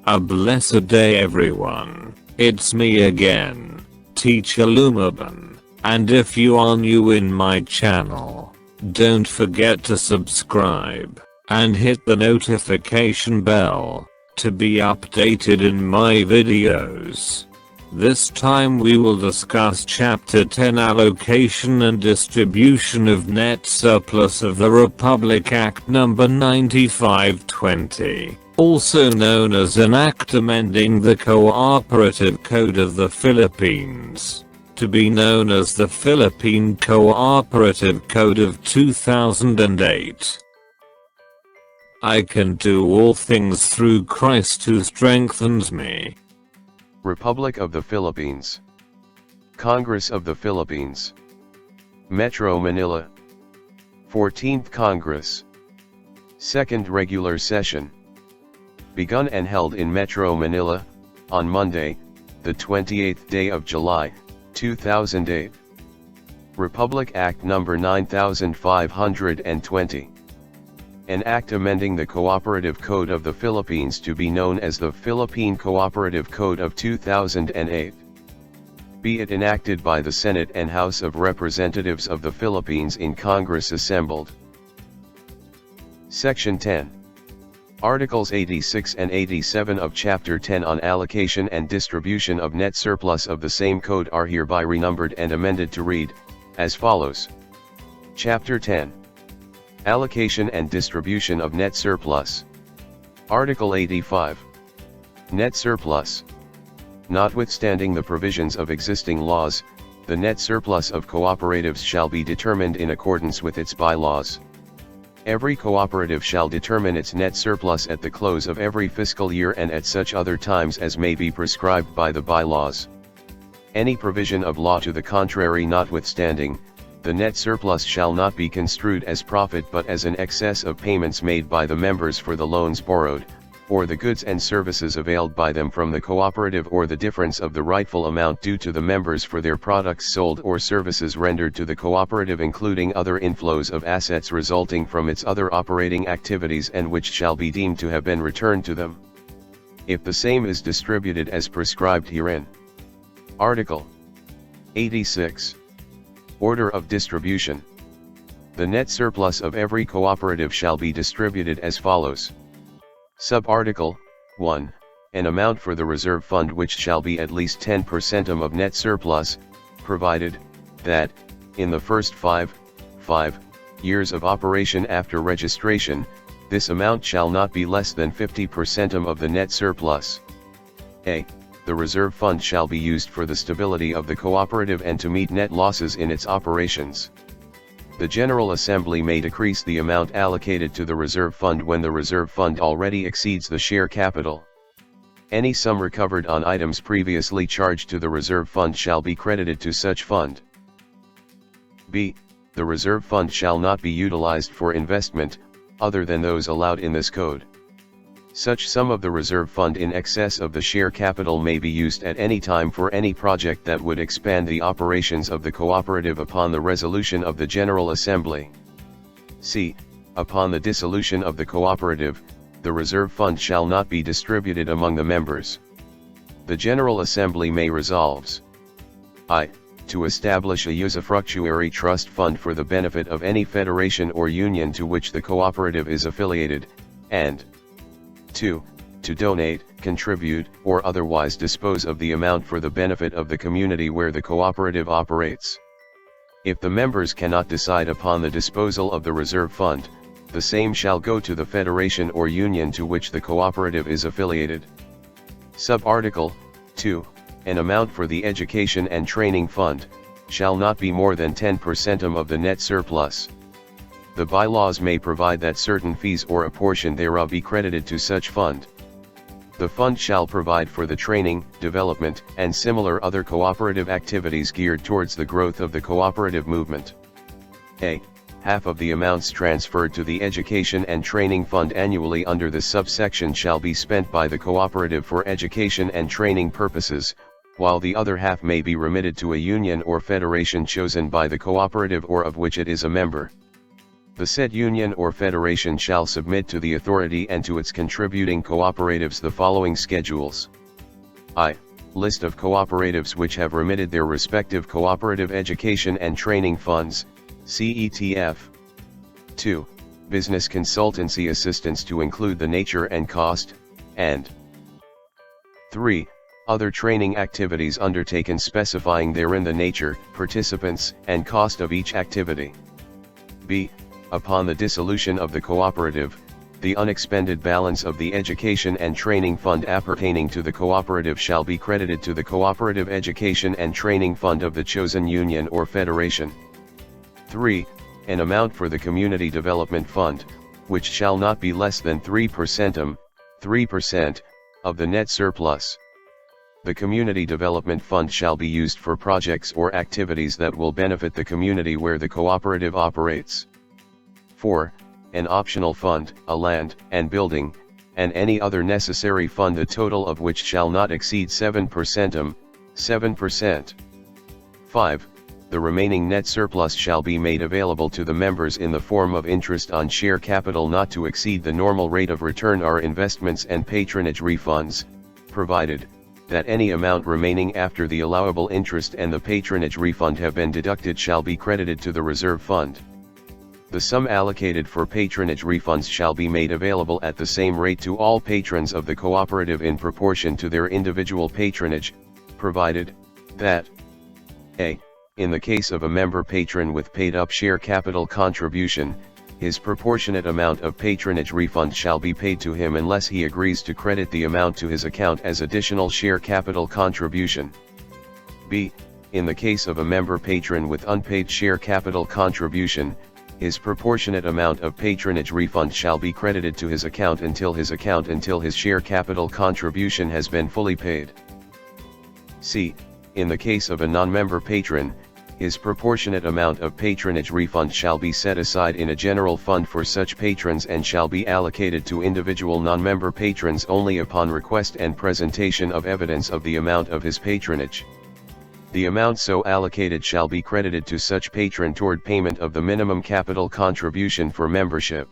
A blessed day everyone, it's me again, Teacher Lumaban, and if you are new in my channel, don't forget to subscribe, and hit the notification bell, to be updated in my videos. This time we will discuss Chapter 10 Allocation and Distribution of Net Surplus of the Republic Act No. 9520, also known as an act amending the Cooperative Code of the Philippines, to be known as the Philippine Cooperative Code of 2008. I can do all things through Christ who strengthens me. Republic of the Philippines. Congress of the Philippines. Metro Manila. 14th Congress. Second Regular Session. Begun and held in Metro Manila, on Monday, the 28th day of July, 2008. Republic Act No. 9520. An act amending the Cooperative Code of the Philippines to be known as the Philippine Cooperative Code of 2008. Be it enacted by the Senate and House of Representatives of the Philippines in Congress assembled. Section 10. Articles 86 and 87 of Chapter 10 on Allocation and Distribution of Net Surplus of the same code are hereby renumbered and amended to read, as follows. Chapter 10. Allocation and Distribution of Net Surplus. Article 85. Net Surplus. Notwithstanding the provisions of existing laws, the net surplus of cooperatives shall be determined in accordance with its bylaws. Every cooperative shall determine its net surplus at the close of every fiscal year and at such other times as may be prescribed by the bylaws. Any provision of law to the contrary notwithstanding, the net surplus shall not be construed as profit but as an excess of payments made by the members for the loans borrowed, or the goods and services availed by them from the cooperative, or the difference of the rightful amount due to the members for their products sold or services rendered to the cooperative, including other inflows of assets resulting from its other operating activities and which shall be deemed to have been returned to them, if the same is distributed as prescribed herein. Article 86. Order of distribution. The net surplus of every cooperative shall be distributed as follows. Sub-article 1. An amount for the reserve fund which shall be at least 10% of net surplus, provided that, in the first 5 years of operation after registration, this amount shall not be less than 50% of the net surplus. A. The reserve fund shall be used for the stability of the cooperative and to meet net losses in its operations. The General Assembly may decrease the amount allocated to the reserve fund when the reserve fund already exceeds the share capital. Any sum recovered on items previously charged to the reserve fund shall be credited to such fund. B. The reserve fund shall not be utilized for investment, other than those allowed in this code. Such sum of the reserve fund in excess of the share capital may be used at any time for any project that would expand the operations of the cooperative upon the resolution of the General Assembly. C. Upon the dissolution of the cooperative, the reserve fund shall not be distributed among the members. The General Assembly may resolves I. To establish a usufructuary trust fund for the benefit of any federation or union to which the cooperative is affiliated, and 2. To donate, contribute, or otherwise dispose of the amount for the benefit of the community where the cooperative operates. If the members cannot decide upon the disposal of the reserve fund, the same shall go to the federation or union to which the cooperative is affiliated. Sub-article 2. An amount for the education and training fund shall not be more than 10% of the net surplus. The bylaws may provide that certain fees or a portion thereof be credited to such fund. The fund shall provide for the training, development, and similar other cooperative activities geared towards the growth of the cooperative movement. A. Half of the amounts transferred to the education and training fund annually under this subsection shall be spent by the cooperative for education and training purposes, while the other half may be remitted to a union or federation chosen by the cooperative or of which it is a member. The said union or federation shall submit to the authority and to its contributing cooperatives the following schedules. I. List of cooperatives which have remitted their respective cooperative education and training funds, CETF. 2. Business consultancy assistance to include the nature and cost, and 3. Other training activities undertaken specifying therein the nature, participants, and cost of each activity. B. Upon the dissolution of the cooperative, the unexpended balance of the education and training fund appertaining to the cooperative shall be credited to the cooperative education and training fund of the chosen union or federation. 3. An amount for the community development fund, which shall not be less than 3% of the net surplus. The community development fund shall be used for projects or activities that will benefit the community where the cooperative operates. 4. An optional fund, a land and building, and any other necessary fund the total of which shall not exceed 7%. 5. The remaining net surplus shall be made available to the members in the form of interest on share capital not to exceed the normal rate of return or investments and patronage refunds, provided that any amount remaining after the allowable interest and the patronage refund have been deducted shall be credited to the reserve fund. The sum allocated for patronage refunds shall be made available at the same rate to all patrons of the cooperative in proportion to their individual patronage, provided that a. In the case of a member patron with paid-up share capital contribution, his proportionate amount of patronage refund shall be paid to him unless he agrees to credit the amount to his account as additional share capital contribution. B. In the case of a member patron with unpaid share capital contribution, his proportionate amount of patronage refund shall be credited to his account until his share capital contribution has been fully paid. C. In the case of a non-member patron, his proportionate amount of patronage refund shall be set aside in a general fund for such patrons and shall be allocated to individual non-member patrons only upon request and presentation of evidence of the amount of his patronage. The amount so allocated shall be credited to such patron toward payment of the minimum capital contribution for membership.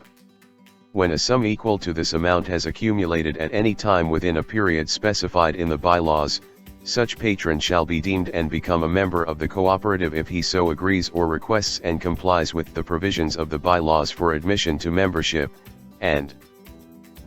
When a sum equal to this amount has accumulated at any time within a period specified in the bylaws, such patron shall be deemed and become a member of the cooperative if he so agrees or requests and complies with the provisions of the bylaws for admission to membership, and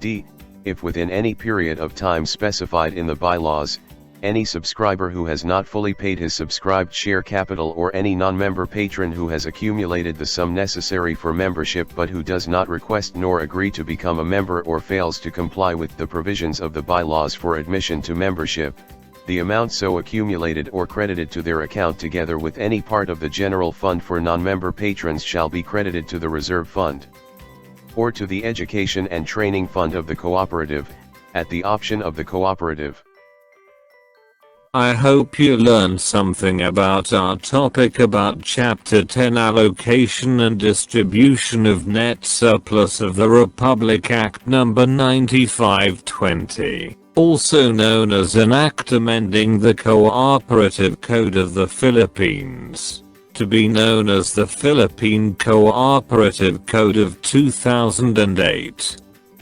d. If within any period of time specified in the bylaws, any subscriber who has not fully paid his subscribed share capital or any non-member patron who has accumulated the sum necessary for membership but who does not request nor agree to become a member or fails to comply with the provisions of the bylaws for admission to membership, the amount so accumulated or credited to their account together with any part of the general fund for non-member patrons shall be credited to the reserve fund, or to the education and training fund of the cooperative, at the option of the cooperative. I hope you learned something about our topic about Chapter 10 Allocation and Distribution of Net Surplus of the Republic Act No. 9520. Also known as an act amending the Cooperative Code of the Philippines, to be known as the Philippine Cooperative Code of 2008.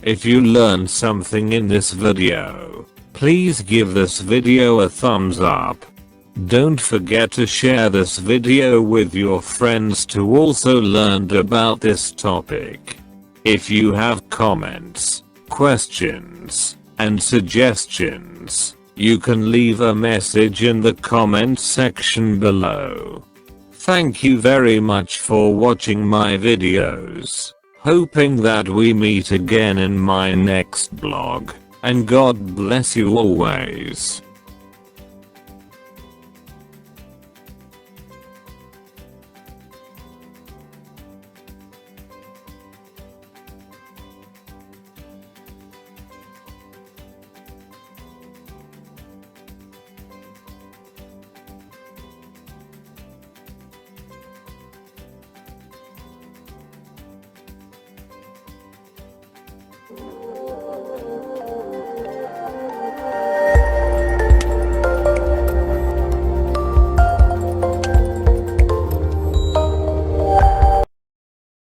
If you learned something in this video, please give this video a thumbs up. Don't forget to share this video with your friends to also learn about this topic. If you have comments, questions, and suggestions, you can leave a message in the comment section below. Thank you very much for watching my videos, hoping that we meet again in my next vlog, and God bless you always.